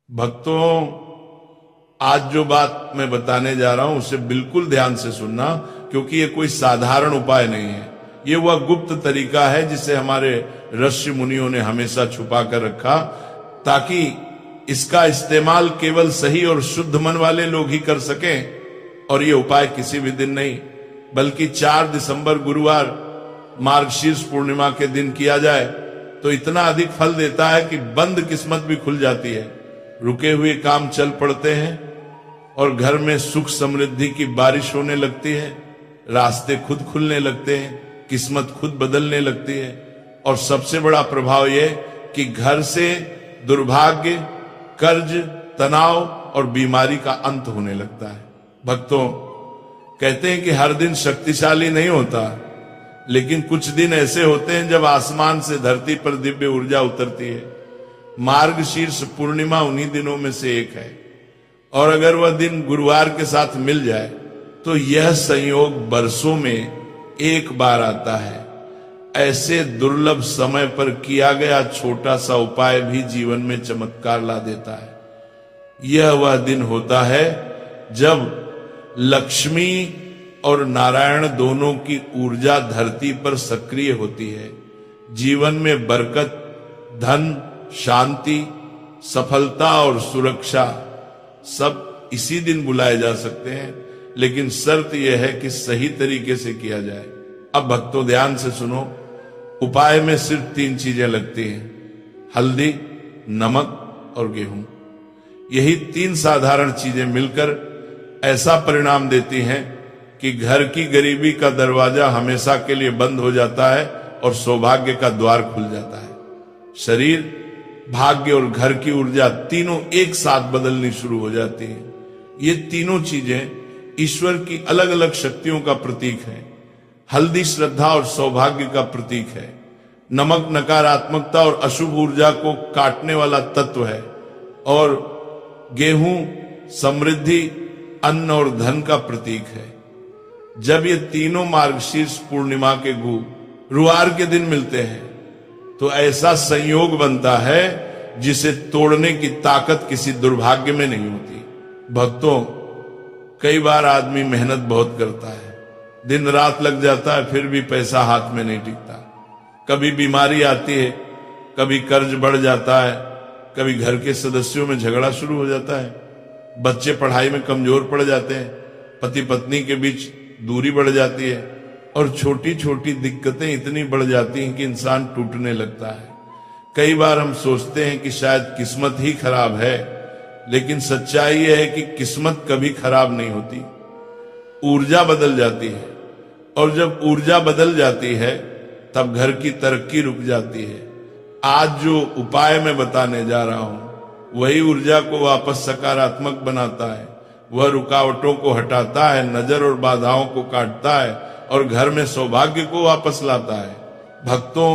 भक्तों, आज जो बात मैं बताने जा रहा हूं उसे बिल्कुल ध्यान से सुनना, क्योंकि ये कोई साधारण उपाय नहीं है। ये वह गुप्त तरीका है जिसे हमारे ऋषि मुनियों ने हमेशा छुपा कर रखा, ताकि इसका इस्तेमाल केवल सही और शुद्ध मन वाले लोग ही कर सकें। और ये उपाय किसी भी दिन नहीं, बल्कि 4 दिसंबर गुरुवार मार्गशीर्ष पूर्णिमा के दिन किया जाए तो इतना अधिक फल देता है कि बंद किस्मत भी खुल जाती है, रुके हुए काम चल पड़ते हैं और घर में सुख समृद्धि की बारिश होने लगती है, रास्ते खुद खुलने लगते हैं, किस्मत खुद बदलने लगती है। और सबसे बड़ा प्रभाव यह कि घर से दुर्भाग्य, कर्ज, तनाव और बीमारी का अंत होने लगता है। भक्तों, कहते हैं कि हर दिन शक्तिशाली नहीं होता, लेकिन कुछ दिन ऐसे होते हैं जब आसमान से धरती पर दिव्य ऊर्जा उतरती है। मार्गशीर्ष पूर्णिमा उन्हीं दिनों में से एक है, और अगर वह दिन गुरुवार के साथ मिल जाए तो यह संयोग बरसों में एक बार आता है। ऐसे दुर्लभ समय पर किया गया छोटा सा उपाय भी जीवन में चमत्कार ला देता है। यह वह दिन होता है जब लक्ष्मी और नारायण दोनों की ऊर्जा धरती पर सक्रिय होती है। जीवन में बरकत, धन, शांति, सफलता और सुरक्षा सब इसी दिन बुलाए जा सकते हैं, लेकिन शर्त यह है कि सही तरीके से किया जाए। अब भक्तों ध्यान से सुनो, उपाय में सिर्फ 3 चीजें लगती हैं: हल्दी, नमक और गेहूं। यही 3 साधारण चीजें मिलकर ऐसा परिणाम देती हैं कि घर की गरीबी का दरवाजा हमेशा के लिए बंद हो जाता है और सौभाग्य का द्वार खुल जाता है। शरीर, भाग्य और घर की ऊर्जा तीनों एक साथ बदलनी शुरू हो जाती है। ये तीनों चीजें ईश्वर की अलग अलग शक्तियों का प्रतीक है। हल्दी श्रद्धा और सौभाग्य का प्रतीक है। नमक नकारात्मकता और अशुभ ऊर्जा को काटने वाला तत्व है, और गेहूं समृद्धि, अन्न और धन का प्रतीक है। जब ये तीनों मार्गशीर्ष पूर्णिमा के गुरुवार के दिन मिलते हैं तो ऐसा संयोग बनता है जिसे तोड़ने की ताकत किसी दुर्भाग्य में नहीं होती। भक्तों, कई बार आदमी मेहनत बहुत करता है, दिन रात लग जाता है, फिर भी पैसा हाथ में नहीं टिकता। कभी बीमारी आती है, कभी कर्ज बढ़ जाता है, कभी घर के सदस्यों में झगड़ा शुरू हो जाता है, बच्चे पढ़ाई में कमजोर पड़ जाते हैं, पति पत्नी के बीच दूरी बढ़ जाती है, और छोटी छोटी दिक्कतें इतनी बढ़ जाती हैं कि इंसान टूटने लगता है। कई बार हम सोचते हैं कि शायद किस्मत ही खराब है, लेकिन सच्चाई यह है कि किस्मत कभी खराब नहीं होती, ऊर्जा बदल जाती है। और जब ऊर्जा बदल जाती है तब घर की तरक्की रुक जाती है। आज जो उपाय मैं बताने जा रहा हूं वही ऊर्जा को वापस सकारात्मक बनाता है। वह रुकावटों को हटाता है, नजर और बाधाओं को काटता है और घर में सौभाग्य को वापस लाता है। भक्तों,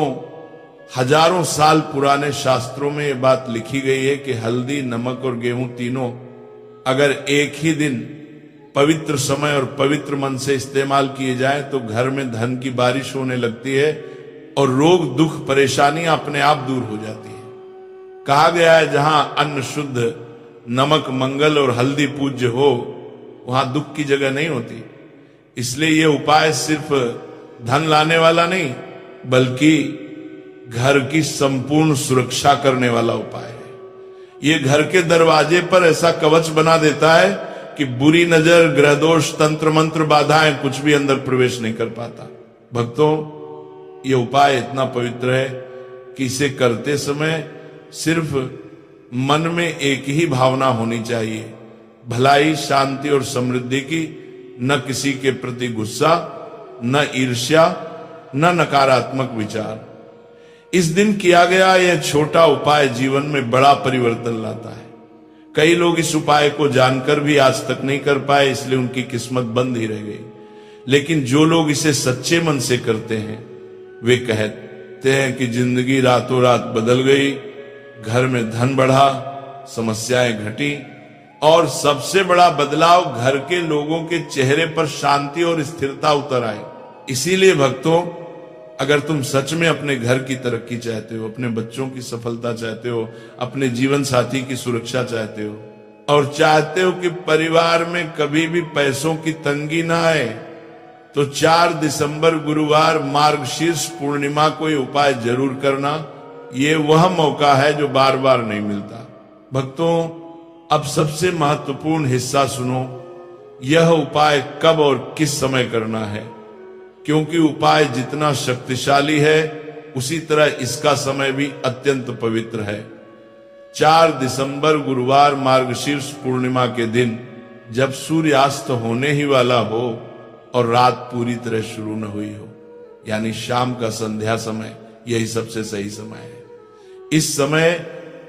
हजारों साल पुराने शास्त्रों में ये बात लिखी गई है कि हल्दी, नमक और गेहूं तीनों अगर एक ही दिन पवित्र समय और पवित्र मन से इस्तेमाल किए जाए तो घर में धन की बारिश होने लगती है और रोग, दुख, परेशानियां अपने आप दूर हो जाती है। कहा गया है, जहां अन्न शुद्ध, नमक मंगल और हल्दी पूज्य हो, वहां दुख की जगह नहीं होती। इसलिए यह उपाय सिर्फ धन लाने वाला नहीं, बल्कि घर की संपूर्ण सुरक्षा करने वाला उपाय है। यह घर के दरवाजे पर ऐसा कवच बना देता है कि बुरी नजर, ग्रह दोष, तंत्र मंत्र, बाधाएं कुछ भी अंदर प्रवेश नहीं कर पाता। भक्तों, यह उपाय इतना पवित्र है कि इसे करते समय सिर्फ मन में एक ही भावना होनी चाहिए: भलाई, शांति और समृद्धि की। न किसी के प्रति गुस्सा, न ईर्ष्या, न नकारात्मक विचार। इस दिन किया गया यह छोटा उपाय जीवन में बड़ा परिवर्तन लाता है। कई लोग इस उपाय को जानकर भी आज तक नहीं कर पाए, इसलिए उनकी किस्मत बंद ही रह गई। लेकिन जो लोग इसे सच्चे मन से करते हैं वे कहते हैं कि जिंदगी रातों रात बदल गई, घर में धन बढ़ा, समस्याएं घटी, और सबसे बड़ा बदलाव, घर के लोगों के चेहरे पर शांति और स्थिरता उतर आई। इसीलिए भक्तों, अगर तुम सच में अपने घर की तरक्की चाहते हो, अपने बच्चों की सफलता चाहते हो, अपने जीवन साथी की सुरक्षा चाहते हो, और चाहते हो कि परिवार में कभी भी पैसों की तंगी ना आए, तो 4 दिसंबर गुरुवार मार्गशीर्ष पूर्णिमा कोई उपाय जरूर करना। ये वह मौका है जो बार बार नहीं मिलता। भक्तों, अब सबसे महत्वपूर्ण हिस्सा सुनो। यह उपाय कब और किस समय करना है, क्योंकि उपाय जितना शक्तिशाली है उसी तरह इसका समय भी अत्यंत पवित्र है। 4 दिसंबर गुरुवार मार्गशीर्ष पूर्णिमा के दिन, जब सूर्यास्त होने ही वाला हो और रात पूरी तरह शुरू न हुई हो, यानी शाम का संध्या समय, यही सबसे सही समय है। इस समय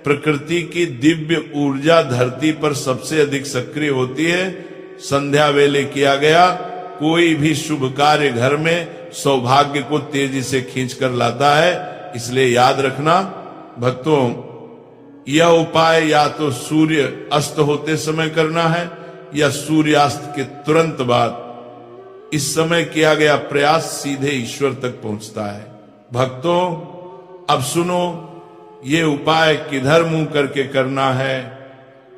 प्रकृति की दिव्य ऊर्जा धरती पर सबसे अधिक सक्रिय होती है। संध्या वेले किया गया कोई भी शुभ कार्य घर में सौभाग्य को तेजी से खींच कर लाता है। इसलिए याद रखना भक्तों, यह उपाय या तो सूर्य अस्त होते समय करना है या सूर्यास्त के तुरंत बाद। इस समय किया गया प्रयास सीधे ईश्वर तक पहुंचता है। भक्तों, अब सुनो, ये उपाय किधर मुंह करके करना है।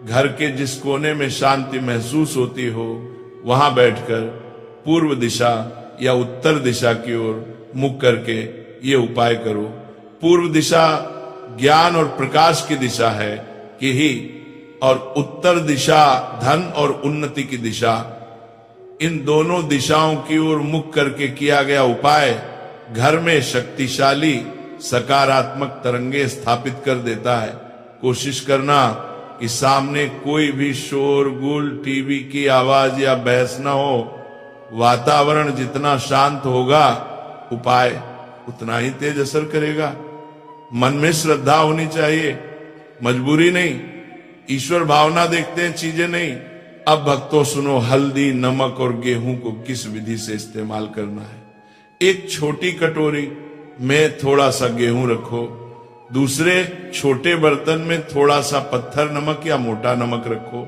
घर के जिस कोने में शांति महसूस होती हो, वहां बैठकर पूर्व दिशा या उत्तर दिशा की ओर मुख करके ये उपाय करो। पूर्व दिशा ज्ञान और प्रकाश की दिशा है कि ही, और उत्तर दिशा धन और उन्नति की दिशा। इन दोनों दिशाओं की ओर मुख करके किया गया उपाय घर में शक्तिशाली सकारात्मक तरंगे स्थापित कर देता है। कोशिश करना कि सामने कोई भी शोरगुल, टीवी की आवाज या बहस न हो। वातावरण जितना शांत होगा, उपाय उतना ही तेज असर करेगा। मन में श्रद्धा होनी चाहिए, मजबूरी नहीं। ईश्वर भावना देखते हैं, चीजें नहीं। अब भक्तों सुनो, हल्दी, नमक और गेहूं को किस विधि से इस्तेमाल करना है। एक छोटी कटोरी में थोड़ा सा गेहूं रखो, दूसरे छोटे बर्तन में थोड़ा सा पत्थर नमक या मोटा नमक रखो,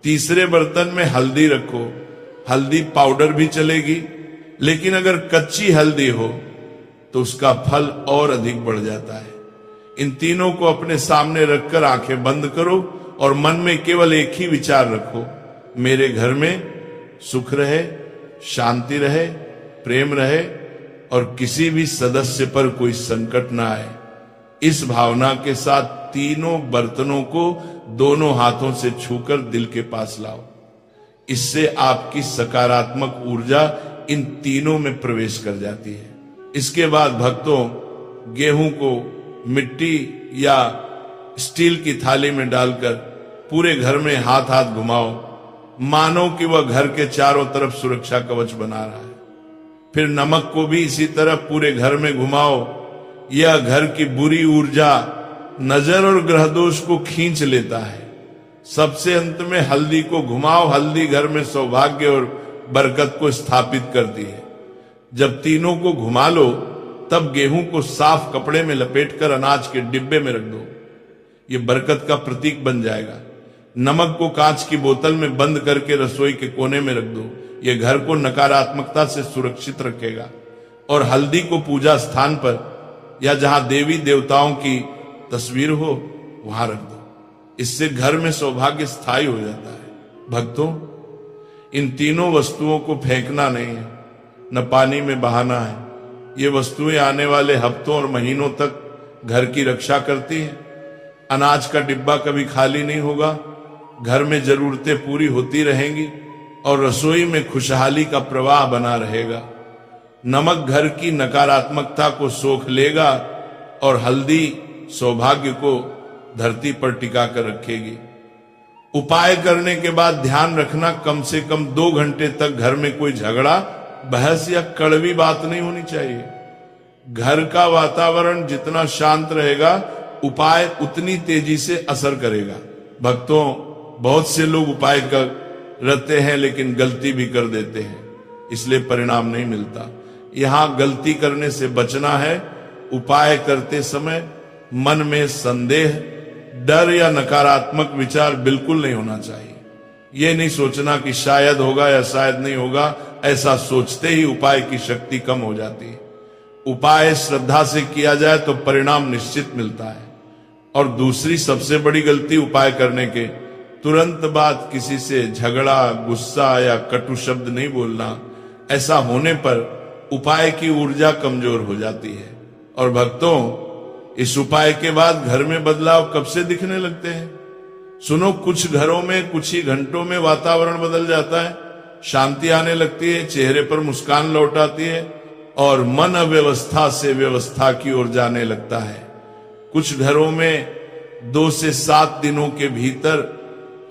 तीसरे बर्तन में हल्दी रखो। हल्दी पाउडर भी चलेगी, लेकिन अगर कच्ची हल्दी हो तो उसका फल और अधिक बढ़ जाता है। इन तीनों को अपने सामने रखकर आंखें बंद करो और मन में केवल एक ही विचार रखो, मेरे घर में सुख रहे, शांति रहे, प्रेम रहे और किसी भी सदस्य पर कोई संकट ना आए। इस भावना के साथ तीनों बर्तनों को दोनों हाथों से छूकर दिल के पास लाओ। इससे आपकी सकारात्मक ऊर्जा इन तीनों में प्रवेश कर जाती है। इसके बाद भक्तों, गेहूं को मिट्टी या स्टील की थाली में डालकर पूरे घर में हाथ हाथ घुमाओ, मानो कि वह घर के चारों तरफ सुरक्षा कवच बना रहा है। फिर नमक को भी इसी तरह पूरे घर में घुमाओ। यह घर की बुरी ऊर्जा, नजर और ग्रह दोष को खींच लेता है। सबसे अंत में हल्दी को घुमाओ। हल्दी घर में सौभाग्य और बरकत को स्थापित करती है। जब तीनों को घुमा लो, तब गेहूं को साफ कपड़े में लपेटकर अनाज के डिब्बे में रख दो। ये बरकत का प्रतीक बन जाएगा। नमक को कांच की बोतल में बंद करके रसोई के कोने में रख दो। ये घर को नकारात्मकता से सुरक्षित रखेगा। और हल्दी को पूजा स्थान पर या जहां देवी देवताओं की तस्वीर हो वहां रख दो। इससे घर में सौभाग्य स्थायी हो जाता है। भक्तों, इन तीनों वस्तुओं को फेंकना नहीं है, न पानी में बहाना है। ये वस्तुएं आने वाले हफ्तों और महीनों तक घर की रक्षा करती हैं। अनाज का डिब्बा कभी खाली नहीं होगा। घर में जरूरतें पूरी होती रहेंगी और रसोई में खुशहाली का प्रवाह बना रहेगा। नमक घर की नकारात्मकता को सोख लेगा और हल्दी सौभाग्य को धरती पर टिका कर रखेगी। उपाय करने के बाद ध्यान रखना, कम से कम 2 घंटे तक घर में कोई झगड़ा, बहस या कड़वी बात नहीं होनी चाहिए। घर का वातावरण जितना शांत रहेगा, उपाय उतनी तेजी से असर करेगा। भक्तों, बहुत से लोग उपाय करते हैं लेकिन गलती भी कर देते हैं, इसलिए परिणाम नहीं मिलता। यहां गलती करने से बचना है। उपाय करते समय मन में संदेह, डर या नकारात्मक विचार बिल्कुल नहीं होना चाहिए। यह नहीं सोचना कि शायद होगा या शायद नहीं होगा। ऐसा सोचते ही उपाय की शक्ति कम हो जाती है। उपाय श्रद्धा से किया जाए तो परिणाम निश्चित मिलता है। और दूसरी सबसे बड़ी गलती उपाय करने के तुरंत बाद किसी से झगड़ा, गुस्सा या कटु शब्द नहीं बोलना। ऐसा होने पर उपाय की ऊर्जा कमजोर हो जाती है। और भक्तों, इस उपाय के बाद घर में बदलाव कब से दिखने लगते हैं? सुनो, कुछ घरों में कुछ ही घंटों में वातावरण बदल जाता है, शांति आने लगती है, चेहरे पर मुस्कान लौट आती है और मन अव्यवस्था से व्यवस्था की ओर जाने लगता है। कुछ घरों में 2 से 7 दिनों के भीतर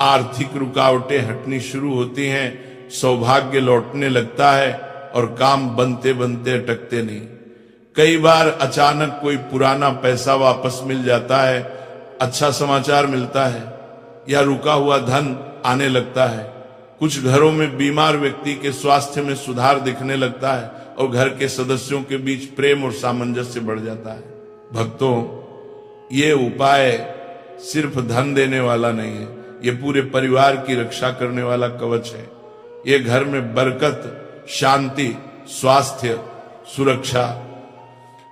आर्थिक रुकावटें हटनी शुरू होती हैं, सौभाग्य लौटने लगता है और काम बनते बनते अटकते नहीं। कई बार अचानक कोई पुराना पैसा वापस मिल जाता है, अच्छा समाचार मिलता है या रुका हुआ धन आने लगता है। कुछ घरों में बीमार व्यक्ति के स्वास्थ्य में सुधार दिखने लगता है और घर के सदस्यों के बीच प्रेम और सामंजस्य बढ़ जाता है। भक्तों, ये उपाय सिर्फ धन देने वाला नहीं है, ये पूरे परिवार की रक्षा करने वाला कवच है। ये घर में बरकत, शांति, स्वास्थ्य, सुरक्षा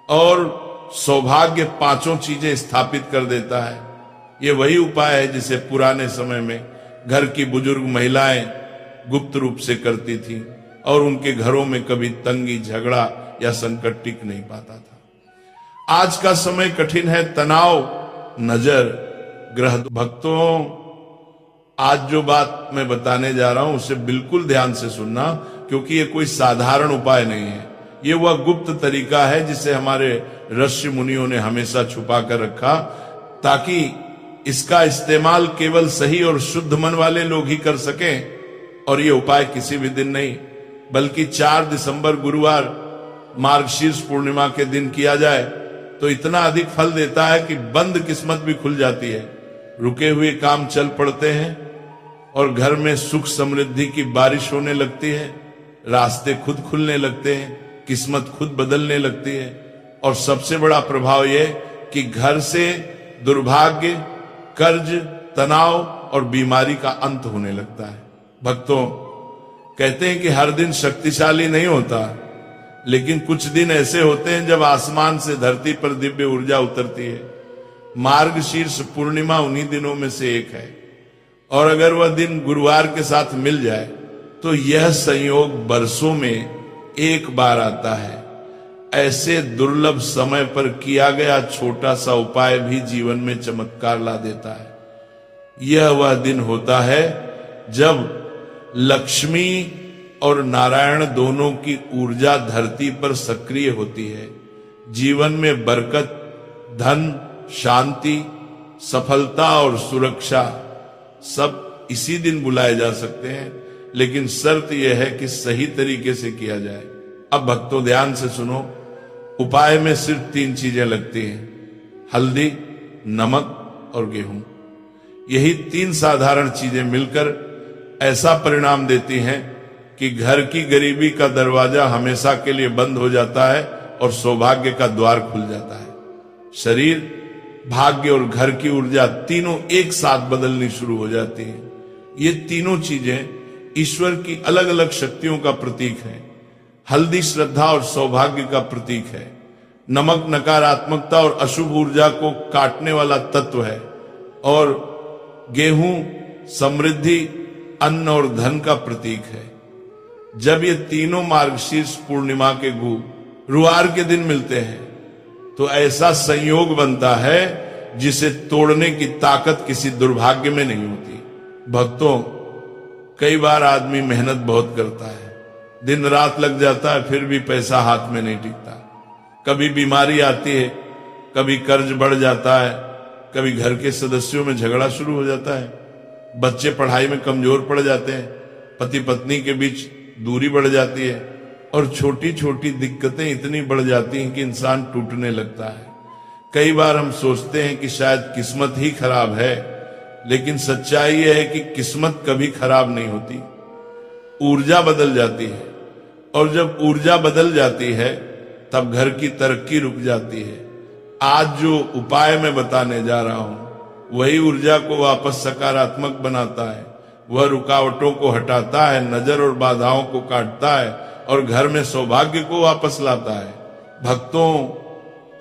और सौभाग्य 5 चीजें स्थापित कर देता है। ये वही उपाय है जिसे पुराने समय में घर की बुजुर्ग महिलाएं गुप्त रूप से करती थी और उनके घरों में कभी तंगी, झगड़ा या संकट टिक नहीं पाता था। आज का समय कठिन है, तनाव, नजर, ग्रह। भक्तों, आज जो बात मैं बताने जा रहा हूं उसे बिल्कुल ध्यान से सुनना, क्योंकि ये कोई साधारण उपाय नहीं है। ये वह गुप्त तरीका है जिसे हमारे ऋषि मुनियों ने हमेशा छुपा कर रखा, ताकि इसका इस्तेमाल केवल सही और शुद्ध मन वाले लोग ही कर सकें। और ये उपाय किसी भी दिन नहीं, बल्कि 4 दिसंबर गुरुवार मार्गशीर्ष पूर्णिमा के दिन किया जाए तो इतना अधिक फल देता है कि बंद किस्मत भी खुल जाती है, रुके हुए काम चल पड़ते हैं और घर में सुख समृद्धि की बारिश होने लगती है, रास्ते खुद खुलने लगते हैं, किस्मत खुद बदलने लगती है। और सबसे बड़ा प्रभाव यह कि घर से दुर्भाग्य, कर्ज, तनाव और बीमारी का अंत होने लगता है। भक्तों, कहते हैं कि हर दिन शक्तिशाली नहीं होता, लेकिन कुछ दिन ऐसे होते हैं जब आसमान से धरती पर दिव्य ऊर्जा उतरती है। मार्गशीर्ष पूर्णिमा उन्हीं दिनों में से एक है, और अगर वह दिन गुरुवार के साथ मिल जाए तो यह संयोग बरसों में एक बार आता है। ऐसे दुर्लभ समय पर किया गया छोटा सा उपाय भी जीवन में चमत्कार ला देता है। यह वह दिन होता है जब लक्ष्मी और नारायण दोनों की ऊर्जा धरती पर सक्रिय होती है। जीवन में बरकत, धन, शांति, सफलता और सुरक्षा सब इसी दिन बुलाए जा सकते हैं, लेकिन शर्त यह है कि सही तरीके से किया जाए। अब भक्तों, ध्यान से सुनो, उपाय में सिर्फ 3 चीजें लगती हैं: हल्दी, नमक और गेहूं। यही 3 साधारण चीजें मिलकर ऐसा परिणाम देती हैं कि घर की गरीबी का दरवाजा हमेशा के लिए बंद हो जाता है और सौभाग्य का द्वार खुल जाता है। शरीर, भाग्य और घर की ऊर्जा तीनों एक साथ बदलनी शुरू हो जाती हैं। ये तीनों चीजें ईश्वर की अलग अलग शक्तियों का प्रतीक है। हल्दी श्रद्धा और सौभाग्य का प्रतीक है। नमक नकारात्मकता और अशुभ ऊर्जा को काटने वाला तत्व है, और गेहूं समृद्धि, अन्न और धन का प्रतीक है। जब ये तीनों मार्गशीर्ष पूर्णिमा के गुरुवार के दिन मिलते हैं तो ऐसा संयोग बनता है जिसे तोड़ने की ताकत किसी दुर्भाग्य में नहीं होती। भक्तों, कई बार आदमी मेहनत बहुत करता है, दिन रात लग जाता है, फिर भी पैसा हाथ में नहीं टिकता। कभी बीमारी आती है, कभी कर्ज बढ़ जाता है, कभी घर के सदस्यों में झगड़ा शुरू हो जाता है, बच्चे पढ़ाई में कमजोर पड़ जाते हैं, पति पत्नी के बीच दूरी बढ़ जाती है, और छोटी छोटी दिक्कतें इतनी बढ़ जाती हैं कि इंसान टूटने लगता है। कई बार हम सोचते हैं कि शायद किस्मत ही खराब है, लेकिन सच्चाई यह है कि किस्मत कभी खराब नहीं होती, ऊर्जा बदल जाती है। और जब ऊर्जा बदल जाती है तब घर की तरक्की रुक जाती है। आज जो उपाय मैं बताने जा रहा हूं वही ऊर्जा को वापस सकारात्मक बनाता है। वह रुकावटों को हटाता है, नजर और बाधाओं को काटता है और घर में सौभाग्य को वापस लाता है। भक्तों,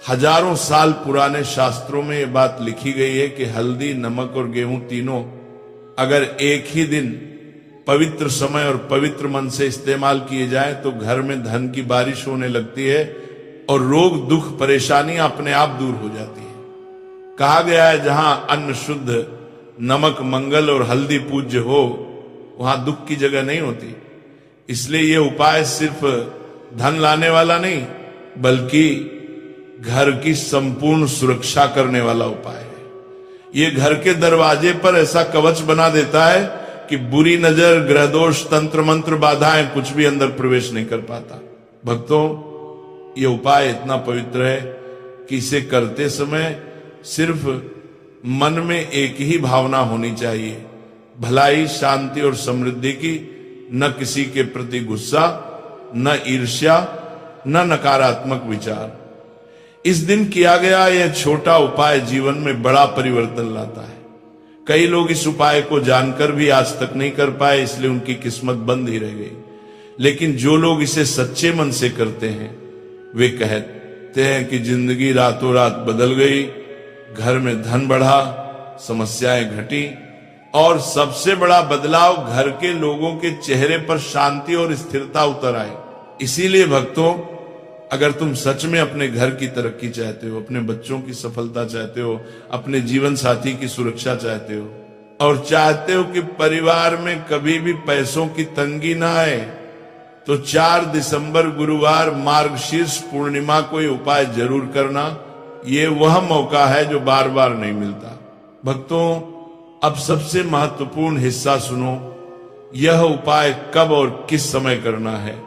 हजारों साल पुराने शास्त्रों में ये बात लिखी गई है कि हल्दी, नमक और गेहूं तीनों अगर एक ही दिन पवित्र समय और पवित्र मन से इस्तेमाल किए जाए तो घर में धन की बारिश होने लगती है और रोग, दुख, परेशानी अपने आप दूर हो जाती है। कहा गया है जहां अन्न शुद्ध, नमक मंगल और हल्दी पूज्य हो, वहां दुख की जगह नहीं होती। इसलिए ये उपाय सिर्फ धन लाने वाला नहीं, बल्कि घर की संपूर्ण सुरक्षा करने वाला उपाय है। ये घर के दरवाजे पर ऐसा कवच बना देता है कि बुरी नजर, ग्रह दोष, तंत्र मंत्र, बाधाएं कुछ भी अंदर प्रवेश नहीं कर पाता। भक्तों, ये उपाय इतना पवित्र है कि इसे करते समय सिर्फ मन में एक ही भावना होनी चाहिए, भलाई, शांति और समृद्धि की। न किसी के प्रति गुस्सा, न ईर्ष्या, न नकारात्मक विचार। इस दिन किया गया यह छोटा उपाय जीवन में बड़ा परिवर्तन लाता है। कई लोग इस उपाय को जानकर भी आज तक नहीं कर पाए, इसलिए उनकी किस्मत बंद ही रह गई। लेकिन जो लोग इसे सच्चे मन से करते हैं, वे कहते हैं कि जिंदगी रातों रात बदल गई, घर में धन बढ़ा, समस्याएं घटी और सबसे बड़ा बदलाव, घर के लोगों के चेहरे पर शांति और स्थिरता उतर आए। इसीलिए भक्तों, अगर तुम सच में अपने घर की तरक्की चाहते हो, अपने बच्चों की सफलता चाहते हो, अपने जीवन साथी की सुरक्षा चाहते हो और चाहते हो कि परिवार में कभी भी पैसों की तंगी ना आए, तो 4 दिसंबर गुरुवार मार्गशीर्ष पूर्णिमा को ये उपाय जरूर करना। ये वह मौका है जो बार बार नहीं मिलता। भक्तों, अब सबसे महत्वपूर्ण हिस्सा सुनो। यह उपाय कब और किस समय करना है,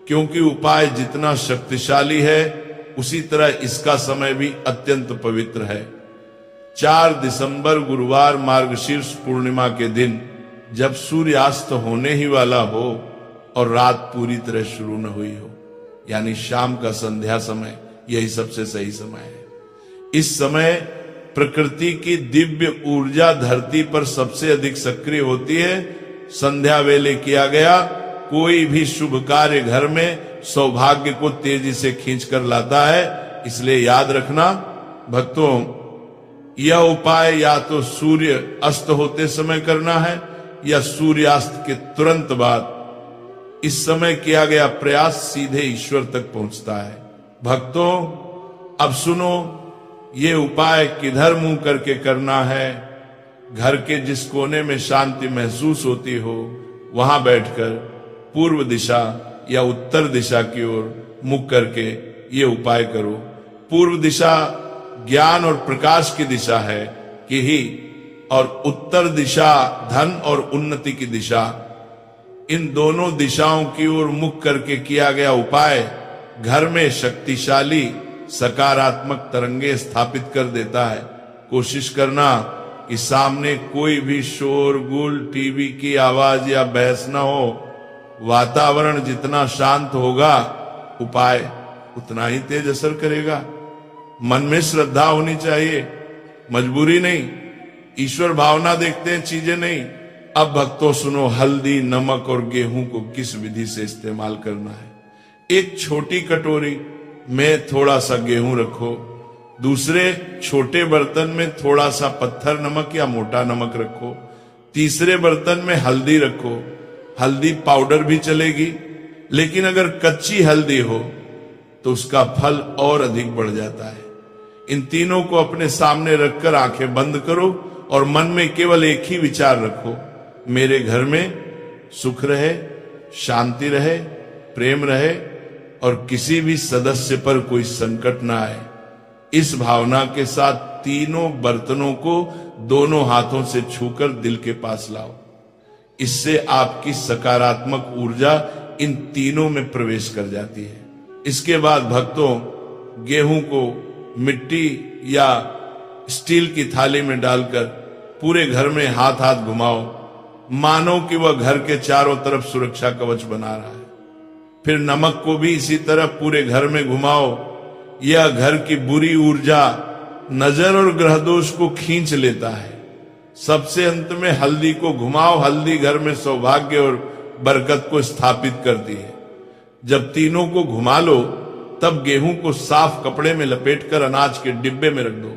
क्योंकि उपाय जितना शक्तिशाली है उसी तरह इसका समय भी अत्यंत पवित्र है। 4 दिसंबर गुरुवार मार्गशीर्ष पूर्णिमा के दिन, जब सूर्यास्त होने ही वाला हो और रात पूरी तरह शुरू न हुई हो, यानी शाम का संध्या समय, यही सबसे सही समय है। इस समय प्रकृति की दिव्य ऊर्जा धरती पर सबसे अधिक सक्रिय होती है। संध्या वेले किया गया कोई भी शुभ कार्य घर में सौभाग्य को तेजी से खींच कर लाता है। इसलिए याद रखना भक्तों, यह उपाय या तो सूर्य अस्त होते समय करना है या सूर्यास्त के तुरंत बाद। इस समय किया गया प्रयास सीधे ईश्वर तक पहुंचता है। भक्तों, अब सुनो, ये उपाय किधर मुंह करके करना है। घर के जिस कोने में शांति महसूस होती हो, वहां बैठकर पूर्व दिशा या उत्तर दिशा की ओर मुख करके ये उपाय करो। पूर्व दिशा ज्ञान और प्रकाश की दिशा है कि ही, और उत्तर दिशा धन और उन्नति की दिशा। इन दोनों दिशाओं की ओर मुख करके किया गया उपाय घर में शक्तिशाली सकारात्मक तरंगे स्थापित कर देता है। कोशिश करना कि सामने कोई भी शोरगुल, टीवी की आवाज या बहस न हो। वातावरण जितना शांत होगा, उपाय उतना ही तेज असर करेगा। मन में श्रद्धा होनी चाहिए, मजबूरी नहीं। ईश्वर भावना देखते हैं, चीजें नहीं। अब भक्तों सुनो, हल्दी, नमक और गेहूं को किस विधि से इस्तेमाल करना है। एक छोटी कटोरी में थोड़ा सा गेहूं रखो, दूसरे छोटे बर्तन में थोड़ा सा पत्थर नमक या मोटा नमक रखो, तीसरे बर्तन में हल्दी रखो। हल्दी पाउडर भी चलेगी, लेकिन अगर कच्ची हल्दी हो तो उसका फल और अधिक बढ़ जाता है। इन तीनों को अपने सामने रखकर आंखें बंद करो और मन में केवल एक ही विचार रखो, मेरे घर में सुख रहे, शांति रहे, प्रेम रहे और किसी भी सदस्य पर कोई संकट ना आए। इस भावना के साथ तीनों बर्तनों को दोनों हाथों से छूकर दिल के पास लाओ। इससे आपकी सकारात्मक ऊर्जा इन तीनों में प्रवेश कर जाती है। इसके बाद भक्तों, गेहूं को मिट्टी या स्टील की थाली में डालकर पूरे घर में हाथ हाथ घुमाओ, मानो कि वह घर के चारों तरफ सुरक्षा कवच बना रहा है। फिर नमक को भी इसी तरह पूरे घर में घुमाओ। यह घर की बुरी ऊर्जा, नजर और ग्रह दोष को खींच लेता है। सबसे अंत में हल्दी को घुमाओ। हल्दी घर में सौभाग्य और बरकत को स्थापित करती है। जब तीनों को घुमा लो तब गेहूं को साफ कपड़े में लपेटकर अनाज के डिब्बे में रख दो,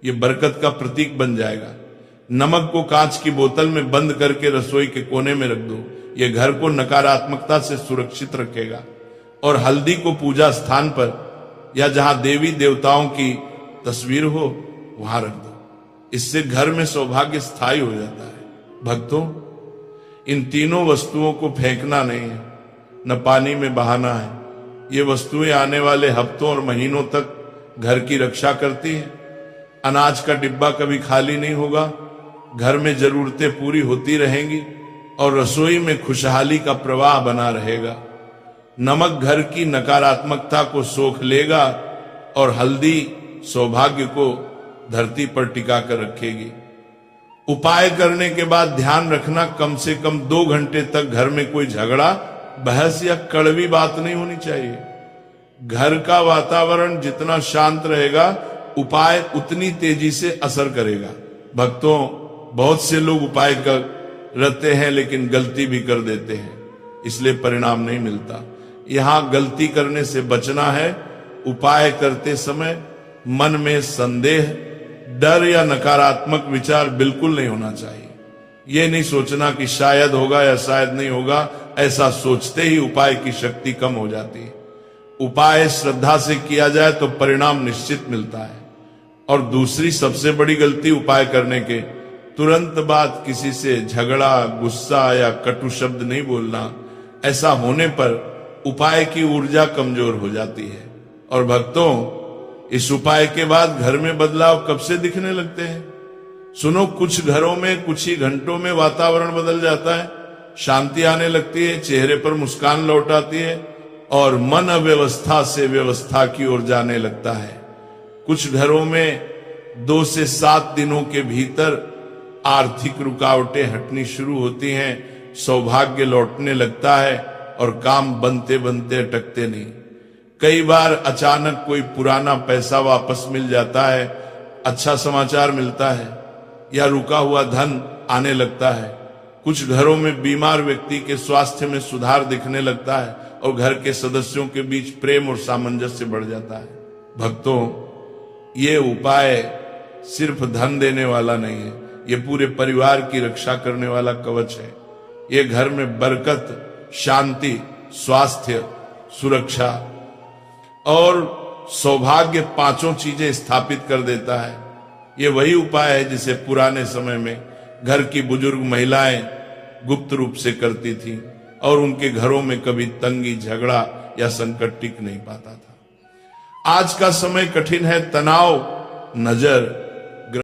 ये बरकत का प्रतीक बन जाएगा। नमक को कांच की बोतल में बंद करके रसोई के कोने में रख दो, ये घर को नकारात्मकता से सुरक्षित रखेगा। और हल्दी को पूजा स्थान पर या जहां देवी देवताओं की तस्वीर हो वहां रख दो, इससे घर में सौभाग्य स्थायी हो जाता है। भक्तों, इन तीनों वस्तुओं को फेंकना नहीं है, न पानी में बहाना है। ये वस्तुएं आने वाले हफ्तों और महीनों तक घर की रक्षा करती हैं। अनाज का डिब्बा कभी खाली नहीं होगा, घर में जरूरतें पूरी होती रहेंगी और रसोई में खुशहाली का प्रवाह बना रहेगा। नमक घर की नकारात्मकता को सोख लेगा और हल्दी सौभाग्य को धरती पर टिका कर रखेगी। उपाय करने के बाद ध्यान रखना, कम से कम 2 घंटे तक घर में कोई झगड़ा, बहस या कड़वी बात नहीं होनी चाहिए। घर का वातावरण जितना शांत रहेगा, उपाय उतनी तेजी से असर करेगा। भक्तों, बहुत से लोग उपाय करते हैं लेकिन गलती भी कर देते हैं, इसलिए परिणाम नहीं मिलता। यहां गलती करने से बचना है। उपाय करते समय मन में संदेह, डर या नकारात्मक विचार बिल्कुल नहीं होना चाहिए। यह नहीं सोचना कि शायद होगा या शायद नहीं होगा, ऐसा सोचते ही उपाय की शक्ति कम हो जाती है। उपाय श्रद्धा से किया जाए तो परिणाम निश्चित मिलता है। और दूसरी सबसे बड़ी गलती उपाय करने के तुरंत बाद किसी से झगड़ा, गुस्सा या कटु शब्द नहीं बोलना। ऐसा होने पर उपाय की ऊर्जा कमजोर हो जाती है। और भक्तों, इस उपाय के बाद घर में बदलाव कब से दिखने लगते हैं? सुनो, कुछ घरों में कुछ ही घंटों में वातावरण बदल जाता है, शांति आने लगती है, चेहरे पर मुस्कान लौट आती है और मन अव्यवस्था से व्यवस्था की ओर जाने लगता है। कुछ घरों में 2 से 7 दिनों के भीतर आर्थिक रुकावटें हटनी शुरू होती हैं, सौभाग्य लौटने लगता है और काम बनते बनते अटकते नहीं। कई बार अचानक कोई पुराना पैसा वापस मिल जाता है, अच्छा समाचार मिलता है या रुका हुआ धन आने लगता है। कुछ घरों में बीमार व्यक्ति के स्वास्थ्य में सुधार दिखने लगता है और घर के सदस्यों के बीच प्रेम और सामंजस्य बढ़ जाता है। भक्तों, ये उपाय सिर्फ धन देने वाला नहीं है, ये पूरे परिवार की रक्षा करने वाला कवच है। ये घर में बरकत, शांति, स्वास्थ्य, सुरक्षा और सौभाग्य 5 चीजें स्थापित कर देता है। ये वही उपाय है जिसे पुराने समय में घर की बुजुर्ग महिलाएं गुप्त रूप से करती थीं और उनके घरों में कभी तंगी, झगड़ा या संकट टिक नहीं पाता था। आज का समय कठिन है, तनाव, नजर,